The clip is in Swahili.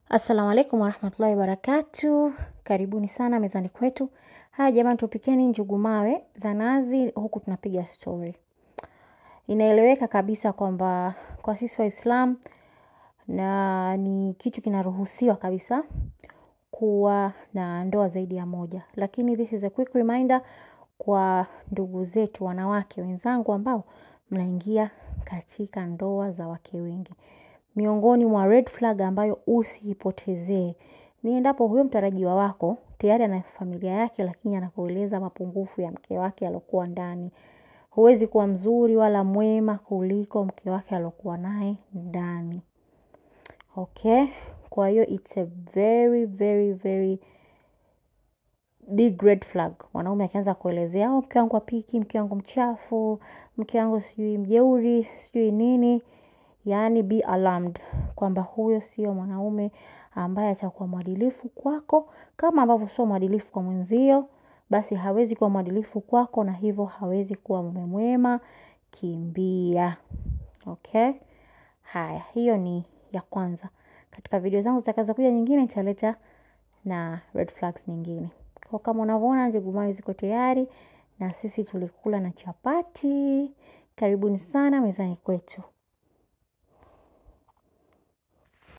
Assalamu alaikum warahmatullahi wabarakatuh. Karibuni sana mezani kwetu. Haya jamani, tupikeni njugu mawe za nazi huku tunapiga story. Inaeleweka kabisa kwamba kwa sisi Waislamu na ni kitu kinaruhusiwa kabisa kuwa na ndoa zaidi ya moja. Lakini this is a quick reminder kwa ndugu zetu wanawake wenzangu ambao mnaingia katika ndoa za wake wengi. Miongoni mwa red flag ambayo usiipotezee ni endapo huyo mtarajiwa wako tayari ana familia yake, lakini anakueleza mapungufu ya mke wake aliyokuwa ndani. Huwezi kuwa mzuri wala mwema kuliko mke wake aliyokuwa naye ndani. Okay? Kwa hiyo it's a very very very big red flag. Wanaume akianza kuelezea, mke wangu hapiki, mke wangu mchafu, mke wangu sijui mjeuri, sijui nini. Yaani be alarmed kwamba huyo sio mwanaume ambaye atakuwa mwadilifu kwako. Kama ambavyo sio mwadilifu kwa mwenzio, basi hawezi kuwa mwadilifu kwako na hivyo hawezi kuwa mume mwema. Kimbia. Okay? Haya, hiyo ni ya kwanza. Katika video zangu zitakazokuja nyingine nitaleta na red flags nyingine. Kwa kama unavyoona njugu mawe ziko tayari na sisi tulikula na chapati. Karibuni sana mezani kwetu.